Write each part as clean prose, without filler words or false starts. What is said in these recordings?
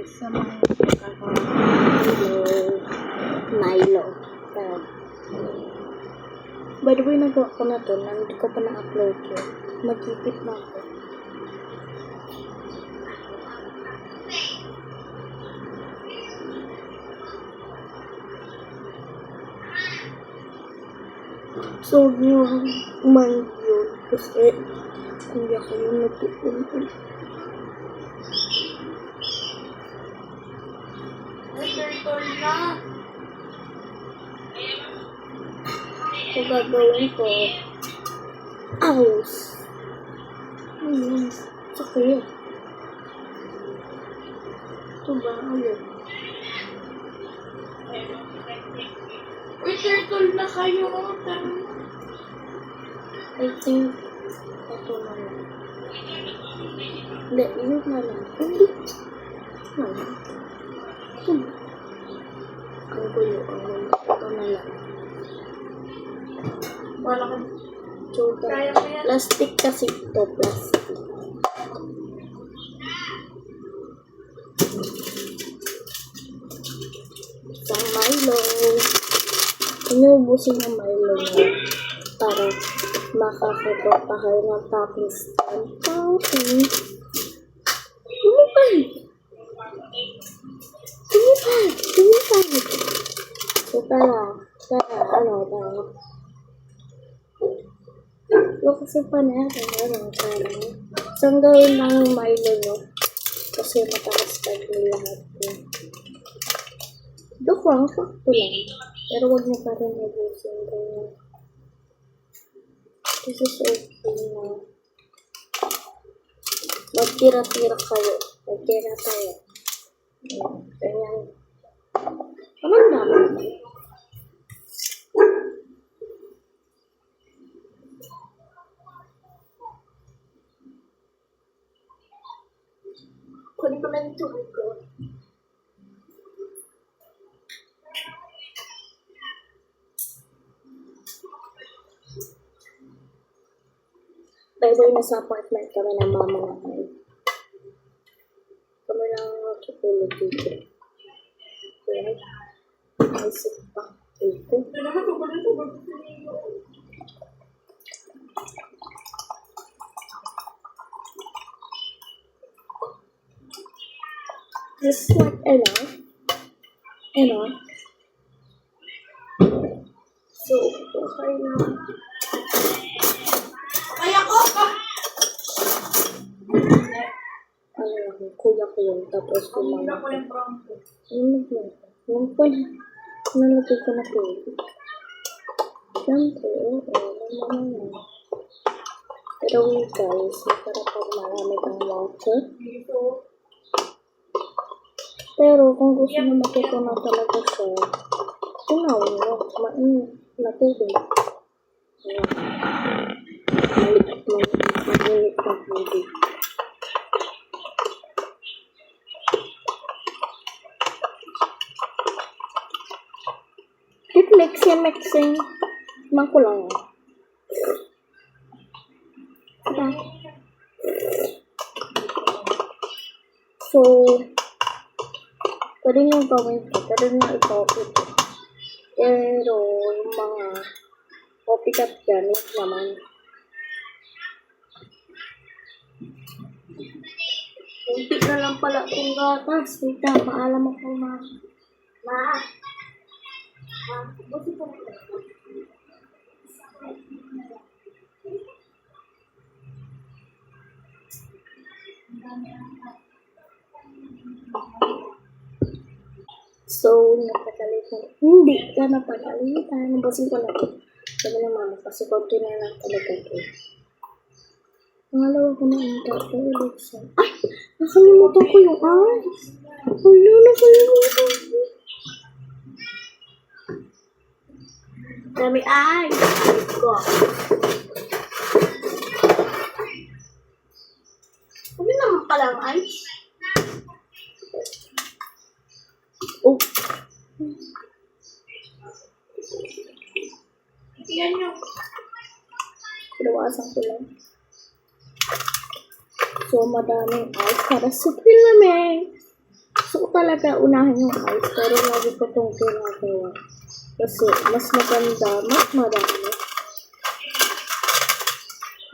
guys sa mga Milo. By the way, nagawa ko na to. Hindi ko pa na-upload yun. Magkipit na ako. So, yung mind yun. Kasi, hindi ako yung nag-iipon. Turtle na. So, gagawin ko. Aus. Ayun. Sakit. Ito ba? Ayun. Uy, turtle na kayo. I think, ito na lang. Hindi, yun na lang. Hindi. Ano? Ito na. Ang gulo, ang gulo. Ito na lang. Wala ka. So, Kaya mo yan. plastic kasi ito, plastic. Isang Milo. Inuubusin yung Milo mo para makakagawa pa kayo ng topping stand. Topping. Tumipad! Tumipad! Tumipad! So, tara. Tara. Yung kasi pa natin, tara. Saan gawin lang yung Milo nyo? Kasi matakas tayo lahat yun. Dok lang, sakto lang. Pero huwag mo pa rin ubusin ganyan. This is okay na. Magtira-tira kayo. Magtira tayo. Ganyan. Anong naman? Kunin ko lang yung tubig ko. By the way, nasa apartment kami ng mama namin. Kami lang nakikitulog dito. Okay. Isip pa. Ito. This is what enough. So, okay na. Kaya ko. Kuya ko yun. Tapos Kumula kumama ko yung brown ko. Nung pala, nalagay ko na tubig. Siyempre, Pero wait guys, para pag marami kang water. Pero kung gusto mo matuto na talaga siya, tunawin mo, mainit na tubig. Mainit na tubig. Keep mixing. Tignan ko lang. So, pwede nyo gawin ito. Pwede nyo i-copy ito. Pero, yung mga copycat dyan, naman. Kunti na lang pala itong gatas. Wait na, paalam ako buti ko na. So, napagalitan. Hindi ka napagalitan. Nabasin ko na ito. Sabi ng mama, kasi konti na lang talaga ito. Pangalawa ko na ang tato. Ay! Nakalimutan ko yung eyes. Nakalimutan ko. Dami eyes. Go. Sabi naman palang eyes. Oh. Yan yung. Pinawasan ko lang. So, madaming ice para sa filament. So, talaga unahin yung ice, pero lagi ko itong ginagawa. Kasi mas maganda, mas marami.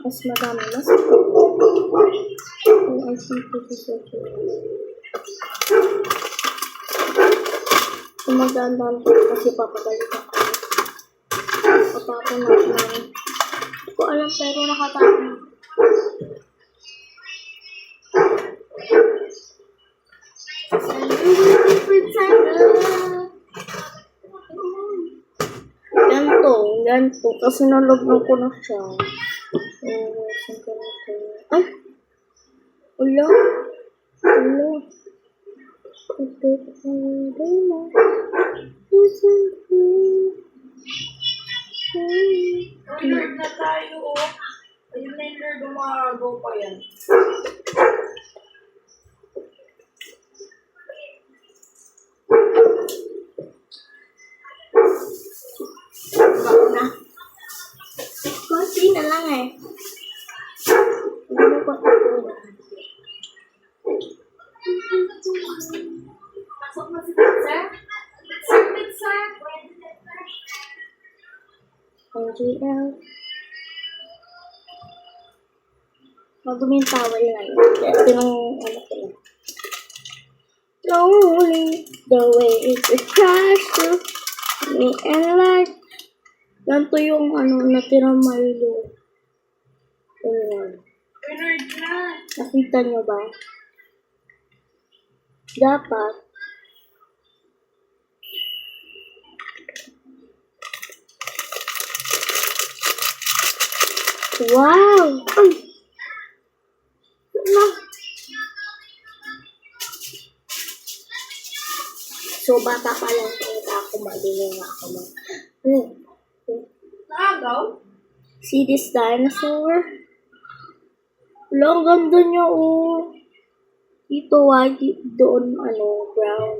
Mas marami, mas marami. Yung ice nito sa maganda ko kasi papagalit ako. Patapon natin na. Hindi ko alam pero nakatapon. Ganito. Kasi nalagyan ko na siya. Ay! Wala. Lord na tayo, oh. Ayun na yung Lord, umagaw pa yan. Bako na. Kunti na lang eh. Hindi mo pa ito. Pasok na si Pizza. Pizza. NGL. Madumi yung towel na yun. Ito yung ano ko lang. Lonely, the way it's attached to me and like. Ganito yung ano, natirang Milo. Ayan. Lord na. Nakita nyo ba? Dapat. Wow! Ay! Na. So, bata pa lang talaga ako. Malinong ako. Naagaw? See this dinosaur? Wala, ang ganda niya, oh. Dito, white. Doon, ano, brown.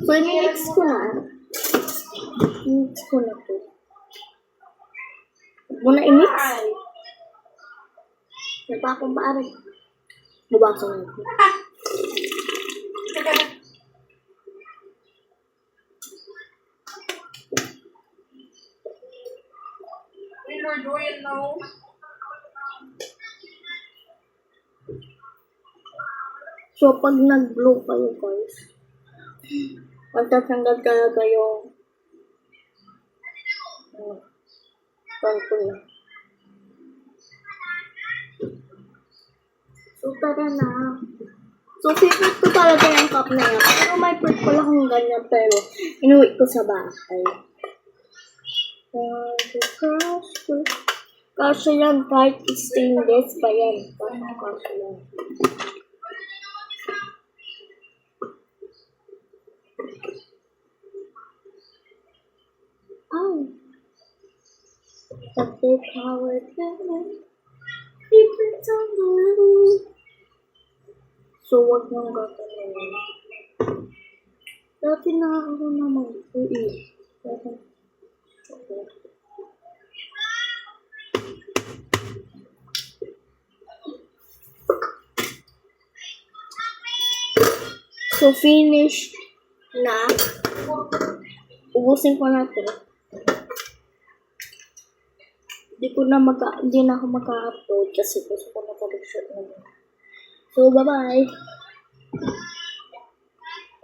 So, i-mix ko na. I-mix ko na to. Huwag mo na i-mix. Ay. May pa akong baaray. Nabasa na ito. Lord, oh, yan na, oh. So, pag nag-blow kayo, guys, magtatanggal talaga yung tanto na. So, tara na. So, favorite ko talaga yung cup na yan. Pero may fruit ko lang kung ganyan, pero inuwi ko sa bahay. Kasi yan, kahit stainless pa yan. Kasi yan. Oh. But they power down. People don't know. So, wag nang gagawin. Dati na ako naman. Uy. So, finish na. Ubusin ko na to. Hindi na ako mag-upload kasi gusto ko na mag-shoot na. So, bye-bye.